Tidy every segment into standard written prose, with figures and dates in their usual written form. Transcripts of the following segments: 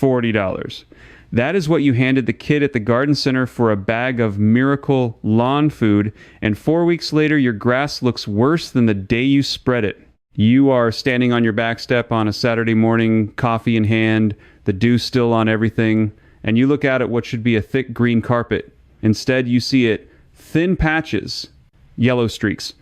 $40. That is what you handed the kid at the garden center for a bag of miracle lawn food, and 4 weeks later your grass looks worse than the day you spread it. You are standing on your back step on a Saturday morning, coffee in hand, the dew still on everything, and you look out at what should be a thick green carpet. Instead, you see it thin patches, yellow streaks.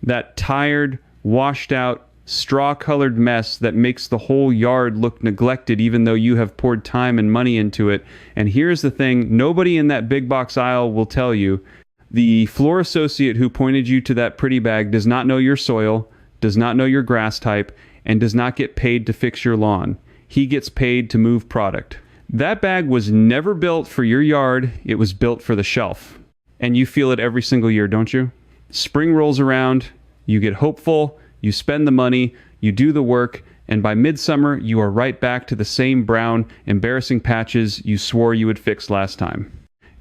That tired, washed out, straw-colored mess that makes the whole yard look neglected even though you have poured time and money into it. And here's the thing, nobody in that big box aisle will tell you. The floor associate who pointed you to that pretty bag does not know your soil, does not know your grass type, and does not get paid to fix your lawn. He gets paid to move product. That bag was never built for your yard, it was built for the shelf. And you feel it every single year, don't you? Spring rolls around, you get hopeful, you spend the money, you do the work, and by midsummer, you are right back to the same brown, embarrassing patches you swore you would fix last time.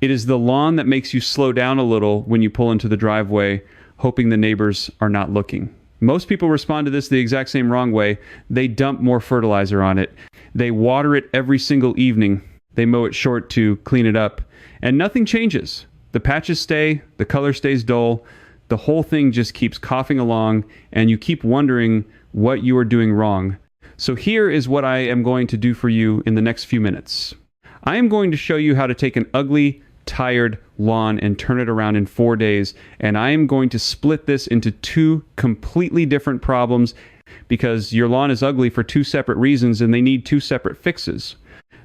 It is the lawn that makes you slow down a little when you pull into the driveway, hoping the neighbors are not looking. Most people respond to this the exact same wrong way. They dump more fertilizer on it. They water it every single evening. They mow it short to clean it up. And nothing changes. The patches stay, the color stays dull, the whole thing just keeps coughing along, and you keep wondering what you are doing wrong. So here is what I am going to do for you in the next few minutes. I am going to show you how to take an ugly, tired lawn and turn it around in 4 days, and I am going to split this into two completely different problems because your lawn is ugly for two separate reasons and they need two separate fixes.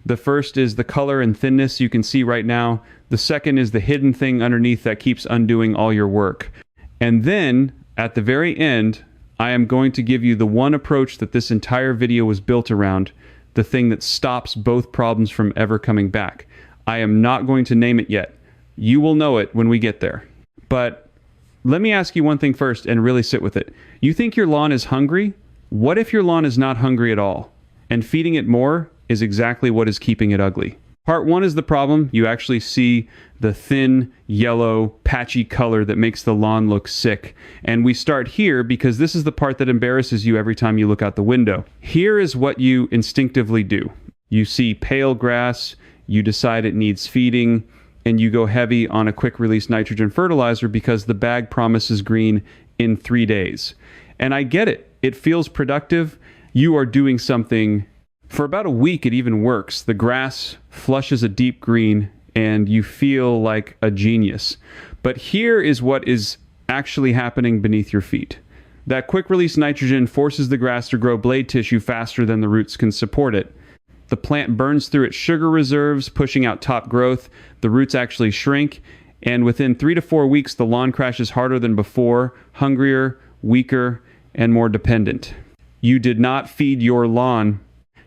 The first is the color and thinness you can see right now. The second is the hidden thing underneath that keeps undoing all your work. And then, at the very end, I am going to give you the one approach that this entire video was built around, the thing that stops both problems from ever coming back. I am not going to name it yet. You will know it when we get there. But let me ask you one thing first and really sit with it. You think your lawn is hungry? What if your lawn is not hungry at all? And feeding it more is exactly what is keeping it ugly. Part one is the problem. You actually see the thin, yellow, patchy color that makes the lawn look sick. And we start here because this is the part that embarrasses you every time you look out the window. Here is what you instinctively do. You see pale grass, you decide it needs feeding, and you go heavy on a quick-release nitrogen fertilizer because the bag promises green in 3 days. And I get it. It feels productive. You are doing something. For about a week, it even works. The grass flushes a deep green, and you feel like a genius. But here is what is actually happening beneath your feet. That quick-release nitrogen forces the grass to grow blade tissue faster than the roots can support it. The plant burns through its sugar reserves, pushing out top growth. The roots actually shrink, and within 3 to 4 weeks, the lawn crashes harder than before, hungrier, weaker, and more dependent. You did not feed your lawn.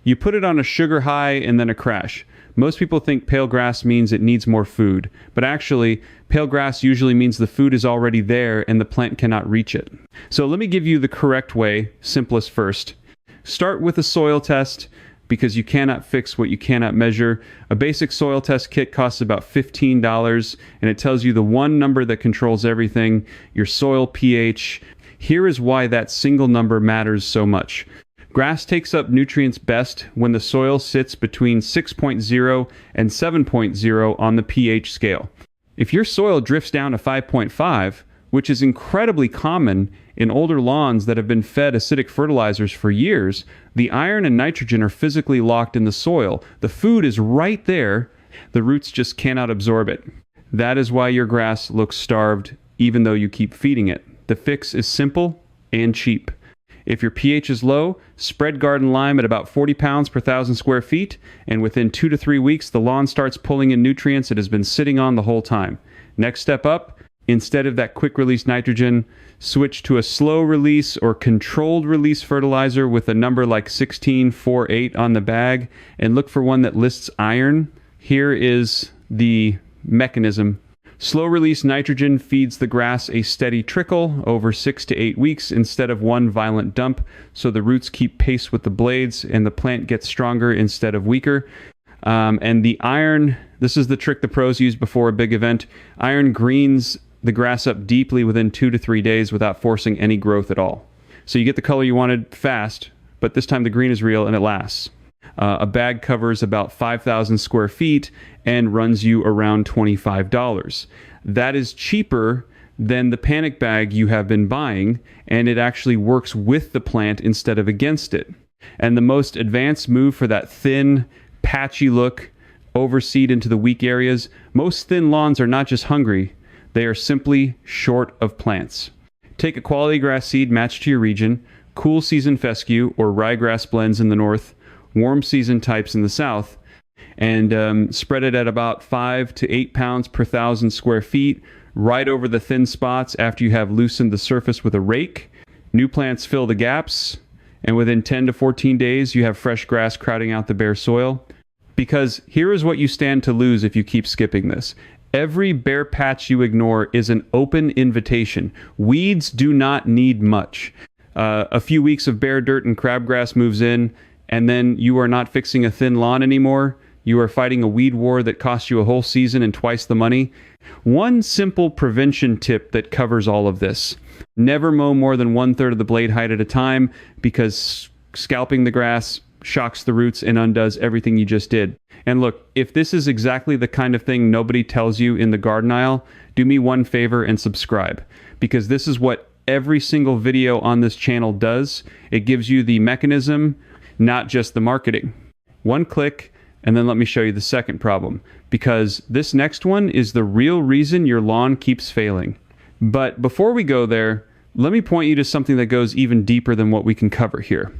You put it on a sugar high and then a crash. Most people think pale grass means it needs more food, but actually, pale grass usually means the food is already there and the plant cannot reach it. So let me give you the correct way, simplest first. Start with a soil test, because you cannot fix what you cannot measure. A basic soil test kit costs about $15, and it tells you the one number that controls everything, your soil pH. Here is why that single number matters so much. Grass takes up nutrients best when the soil sits between 6.0 and 7.0 on the pH scale. If your soil drifts down to 5.5, which is incredibly common in older lawns that have been fed acidic fertilizers for years, the iron and nitrogen are physically locked in the soil. The food is right there. The roots just cannot absorb it. That is why your grass looks starved, even though you keep feeding it. The fix is simple and cheap. If your pH is low, spread garden lime at about 40 pounds per 1,000 square feet, and within 2 to 3 weeks, the lawn starts pulling in nutrients it has been sitting on the whole time. Next step up, instead of that quick-release nitrogen, switch to a slow-release or controlled-release fertilizer with a number like 1648 on the bag, and look for one that lists iron. Here is the mechanism. Slow-release nitrogen feeds the grass a steady trickle over 6 to 8 weeks instead of one violent dump, so the roots keep pace with the blades and the plant gets stronger instead of weaker. And the iron, this is the trick the pros use before a big event. Iron greens the grass up deeply within 2 to 3 days without forcing any growth at all. So you get the color you wanted fast, but this time the green is real and it lasts. A bag covers about 5,000 square feet and runs you around $25. That is cheaper than the panic bag you have been buying, and it actually works with the plant instead of against it. And the most advanced move for that thin, patchy look, overseed into the weak areas, most thin lawns are not just hungry, they are simply short of plants. Take a quality grass seed matched to your region, cool season fescue or ryegrass blends in the north, warm season types in the south, and spread it at about 5 to 8 pounds per 1,000 square feet, right over the thin spots after you have loosened the surface with a rake. New plants fill the gaps, and within 10 to 14 days, you have fresh grass crowding out the bare soil. Because here is what you stand to lose if you keep skipping this. Every bare patch you ignore is an open invitation. Weeds do not need much. A few weeks of bare dirt and crabgrass moves in, and then you are not fixing a thin lawn anymore. You are fighting a weed war that costs you a whole season and twice the money. One simple prevention tip that covers all of this. Never mow more than 1/3 of the blade height at a time, because scalping the grass shocks the roots and undoes everything you just did. And look, if this is exactly the kind of thing nobody tells you in the garden aisle, do me one favor and subscribe, because this is what every single video on this channel does. It gives you the mechanism, not just the marketing. One click, and then let me show you the second problem, because this next one is the real reason your lawn keeps failing. But before we go there, let me point you to something that goes even deeper than what we can cover here.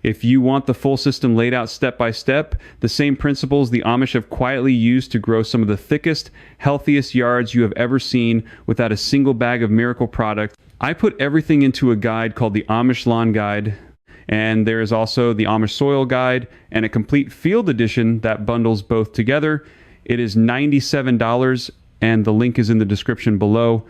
If you want the full system laid out step by step, the same principles the Amish have quietly used to grow some of the thickest, healthiest yards you have ever seen without a single bag of miracle product, I put everything into a guide called the Amish Lawn Guide. And there is also the Amish Soil Guide and a complete field edition that bundles both together. It is $97, and the link is in the description below.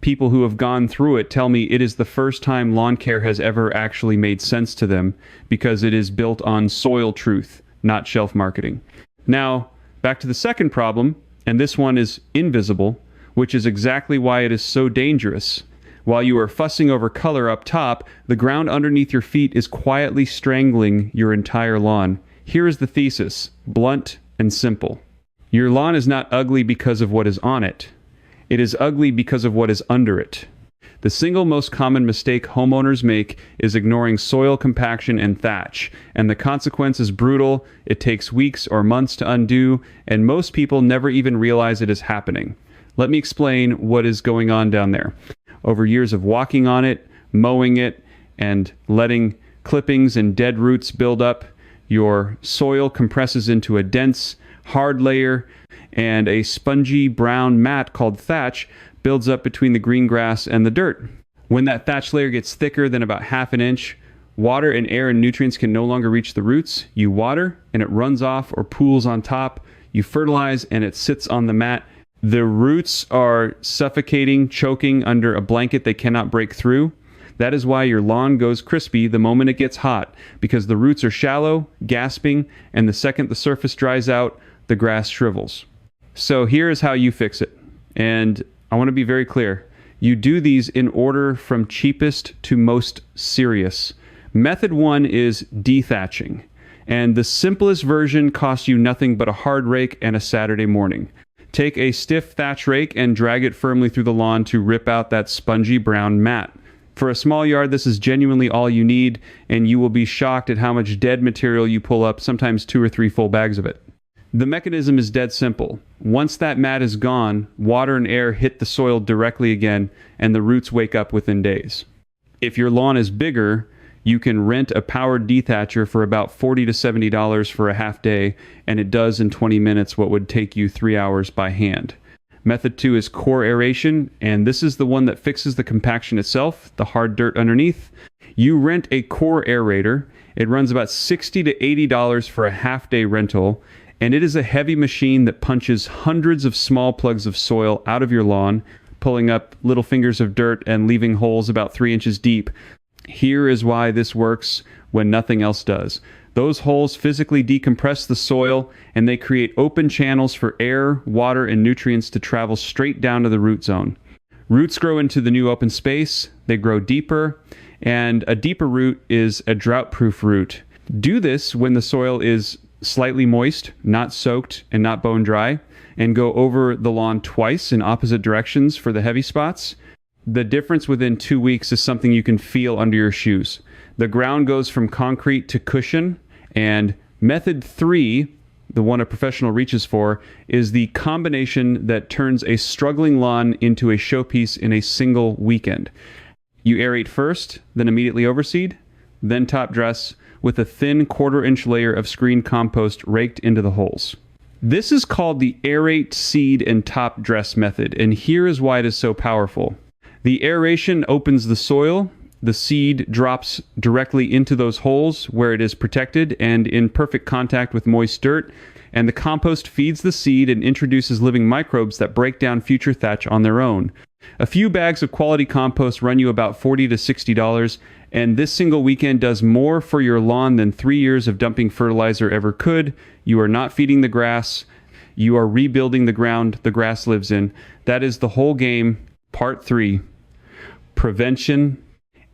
People who have gone through it tell me it is the first time lawn care has ever actually made sense to them, because it is built on soil truth, not shelf marketing. Now, back to the second problem, and this one is invisible, which is exactly why it is so dangerous. While you are fussing over color up top, the ground underneath your feet is quietly strangling your entire lawn. Here is the thesis, blunt and simple. Your lawn is not ugly because of what is on it. It is ugly because of what is under it. The single most common mistake homeowners make is ignoring soil compaction and thatch, and the consequence is brutal. It takes weeks or months to undo, and most people never even realize it is happening. Let me explain what is going on down there. Over years of walking on it, mowing it, and letting clippings and dead roots build up, your soil compresses into a dense, hard layer, and a spongy brown mat called thatch builds up between the green grass and the dirt. When that thatch layer gets thicker than about 1/2 inch, water and air and nutrients can no longer reach the roots. You water, and it runs off or pools on top. You fertilize, and it sits on the mat. The roots are suffocating, choking under a blanket they cannot break through. That is why your lawn goes crispy the moment it gets hot, because the roots are shallow, gasping, and the second the surface dries out, the grass shrivels. So here is how you fix it. And I want to be very clear. You do these in order from cheapest to most serious. Method 1 is dethatching. And the simplest version costs you nothing but a hard rake and a Saturday morning. Take a stiff thatch rake and drag it firmly through the lawn to rip out that spongy brown mat. For a small yard, this is genuinely all you need, and you will be shocked at how much dead material you pull up, sometimes 2 or 3 full bags of it. The mechanism is dead simple. Once that mat is gone, water and air hit the soil directly again, and the roots wake up within days. If your lawn is bigger, you can rent a powered dethatcher for about $40 to $70 for a half day, and it does in 20 minutes what would take you 3 hours by hand. Method 2 is core aeration, and this is the one that fixes the compaction itself, the hard dirt underneath. You rent a core aerator. It runs about $60 to $80 for a half day rental, and it is a heavy machine that punches hundreds of small plugs of soil out of your lawn, pulling up little fingers of dirt and leaving holes about 3 inches deep. Here is why this works when nothing else does. Those holes physically decompress the soil, and they create open channels for air, water, and nutrients to travel straight down to the root zone. Roots grow into the new open space, they grow deeper, and a deeper root is a drought-proof root. Do this when the soil is slightly moist, not soaked, and not bone dry, and go over the lawn twice in opposite directions for the heavy spots. The difference within 2 weeks is something you can feel under your shoes. The ground goes from concrete to cushion, and method 3, the one a professional reaches for, is the combination that turns a struggling lawn into a showpiece in a single weekend. You aerate first, then immediately overseed, then top dress with a thin 1/4-inch layer of screen compost raked into the holes. This is called the aerate, seed, and top dress method, and here is why it is so powerful. The aeration opens the soil, the seed drops directly into those holes where it is protected and in perfect contact with moist dirt, and the compost feeds the seed and introduces living microbes that break down future thatch on their own. A few bags of quality compost run you about $40 to $60, and this single weekend does more for your lawn than 3 years of dumping fertilizer ever could. You are not feeding the grass. You are rebuilding the ground the grass lives in. That is the whole game. Part 3, prevention.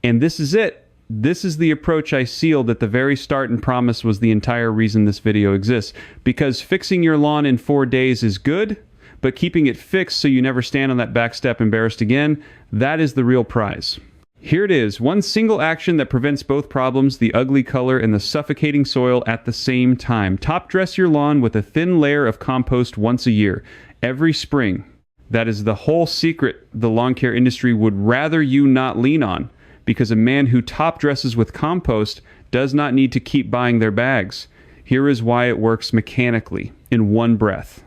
And this is it. This is the approach I sealed at the very start and promised was the entire reason this video exists. Because fixing your lawn in 4 days is good, but keeping it fixed so you never stand on that back step embarrassed again, that is the real prize. Here it is, one single action that prevents both problems, the ugly color and the suffocating soil at the same time. Top dress your lawn with a thin layer of compost once a year, every spring. That is the whole secret the lawn care industry would rather you not lean on, because a man who top dresses with compost does not need to keep buying their bags. Here is why it works mechanically, in one breath.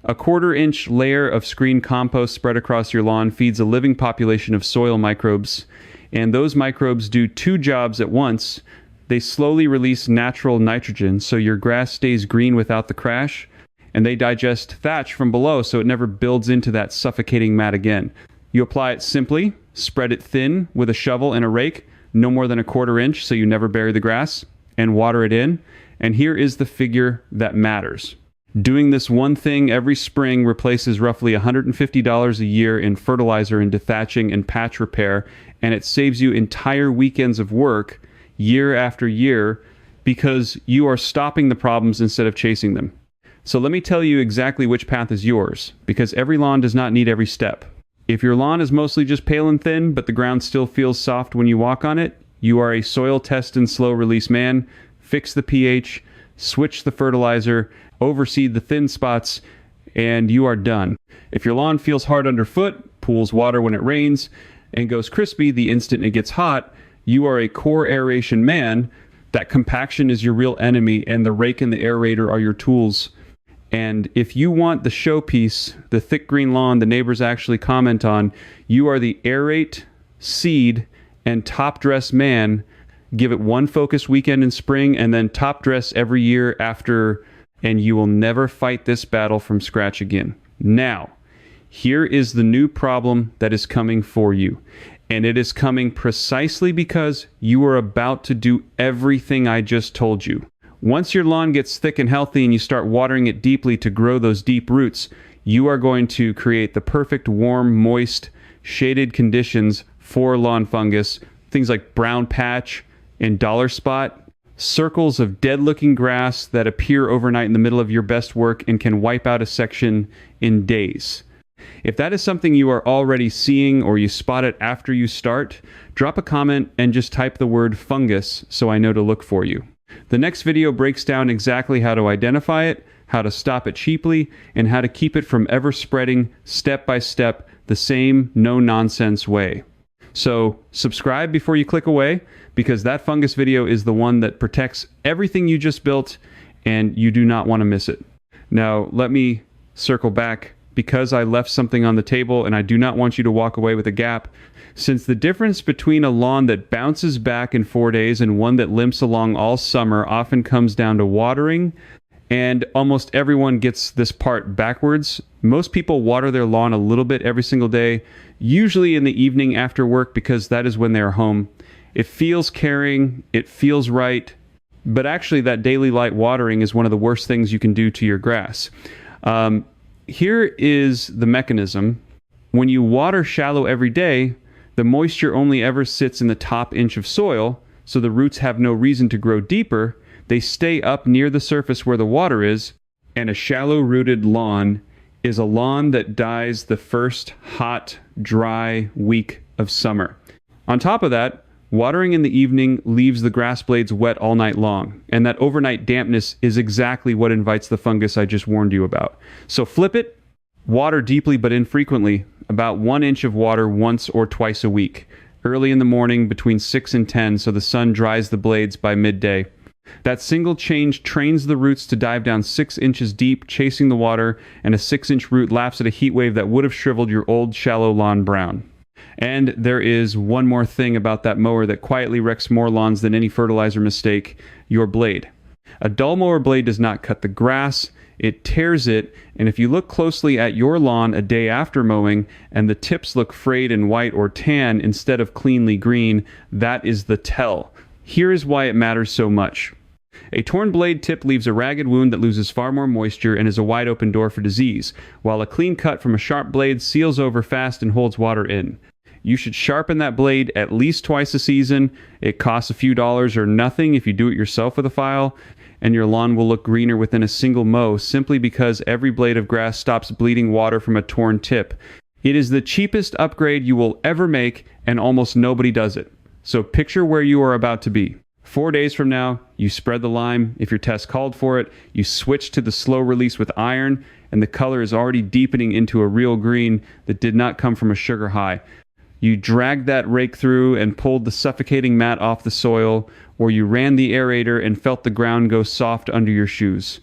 A 1/4-inch layer of screen compost spread across your lawn feeds a living population of soil microbes, and those microbes do 2 jobs at once. They slowly release natural nitrogen so your grass stays green without the crash, and they digest thatch from below so it never builds into that suffocating mat again. You apply it simply, spread it thin with a shovel and a rake, no more than a 1/4 inch so you never bury the grass, and water it in. And here is the figure that matters. Doing this one thing every spring replaces roughly $150 a year in fertilizer and dethatching and patch repair, and it saves you entire weekends of work year after year because you are stopping the problems instead of chasing them. So let me tell you exactly which path is yours, because every lawn does not need every step. If your lawn is mostly just pale and thin, but the ground still feels soft when you walk on it, you are a soil test and slow release man. Fix the pH, switch the fertilizer, overseed the thin spots, and you are done. If your lawn feels hard underfoot, pools water when it rains, and goes crispy the instant it gets hot, you are a core aeration man. That compaction is your real enemy, and the rake and the aerator are your tools. And if you want the showpiece, the thick green lawn the neighbors actually comment on, you are the aerate, seed, and top dress man. Give it one focused weekend in spring and then top dress every year after, and you will never fight this battle from scratch again. Now, here is the new problem that is coming for you. And it is coming precisely because you are about to do everything I just told you. Once your lawn gets thick and healthy and you start watering it deeply to grow those deep roots, you are going to create the perfect warm, moist, shaded conditions for lawn fungus. Things like brown patch and dollar spot, circles of dead-looking grass that appear overnight in the middle of your best work and can wipe out a section in days. If that is something you are already seeing or you spot it after you start, drop a comment and just type the word fungus so I know to look for you. The next video breaks down exactly how to identify it, how to stop it cheaply, and how to keep it from ever spreading step by step the same no-nonsense way. So subscribe before you click away, because that fungus video is the one that protects everything you just built, and you do not want to miss it. Now, let me circle back, because I left something on the table and I do not want you to walk away with a gap. Since the difference between a lawn that bounces back in 4 days and one that limps along all summer often comes down to watering, and almost everyone gets this part backwards. Most people water their lawn a little bit every single day, usually in the evening after work, because that is when they are home. It feels caring, it feels right, but actually that daily light watering is one of the worst things you can do to your grass. Here is the mechanism. When you water shallow every day, the moisture only ever sits in the top inch of soil, so the roots have no reason to grow deeper, They stay up near the surface where the water is, and a shallow-rooted lawn is a lawn that dies the first hot, dry week of summer. On top of that, watering in the evening leaves the grass blades wet all night long, and that overnight dampness is exactly what invites the fungus I just warned you about. So flip it, water deeply but infrequently, about 1 inch of water once or twice a week, early in the morning between 6 and 10 so the sun dries the blades by midday. That single change trains the roots to dive down 6 inches deep, chasing the water, and a 6-inch root laughs at a heat wave that would have shriveled your old shallow lawn brown. And there is one more thing about that mower that quietly wrecks more lawns than any fertilizer mistake: your blade. A dull mower blade does not cut the grass, it tears it, and if you look closely at your lawn a day after mowing and the tips look frayed and white or tan instead of cleanly green, that is the tell. Here is why it matters so much. A torn blade tip leaves a ragged wound that loses far more moisture and is a wide open door for disease, while a clean cut from a sharp blade seals over fast and holds water in. You should sharpen that blade at least twice a season. It costs a few dollars or nothing if you do it yourself with a file, and your lawn will look greener within a single mow simply because every blade of grass stops bleeding water from a torn tip. It is the cheapest upgrade you will ever make, and almost nobody does it. So picture where you are about to be. 4 days from now, you spread the lime if your test called for it, you switch to the slow release with iron, and the color is already deepening into a real green that did not come from a sugar high. You dragged that rake through and pulled the suffocating mat off the soil, or you ran the aerator and felt the ground go soft under your shoes.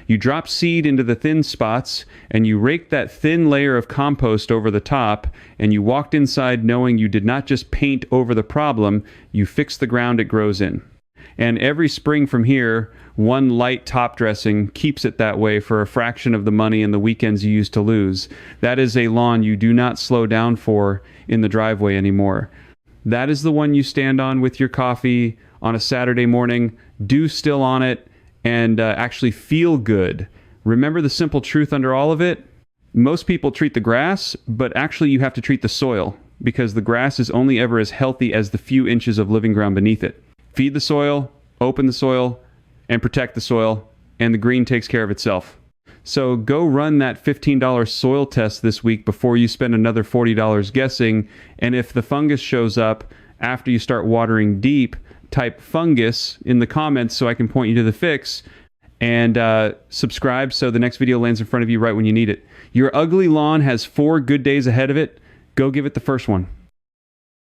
You dropped seed into the thin spots, and you raked that thin layer of compost over the top, and you walked inside knowing you did not just paint over the problem, you fixed the ground it grows in. And every spring from here, one light top dressing keeps it that way for a fraction of the money and the weekends you used to lose. That is a lawn you do not slow down for in the driveway anymore. That is the one you stand on with your coffee on a Saturday morning, dew still on it, and actually feel good. Remember the simple truth under all of it? Most people treat the grass, but actually you have to treat the soil, because the grass is only ever as healthy as the few inches of living ground beneath it. Feed the soil, open the soil, and protect the soil, and the green takes care of itself. So go run that $15 soil test this week before you spend another $40 guessing, and if the fungus shows up after you start watering deep, type fungus in the comments so I can point you to the fix, and subscribe so the next video lands in front of you right when you need it. Your ugly lawn has 4 good days ahead of it. Go give it the first one.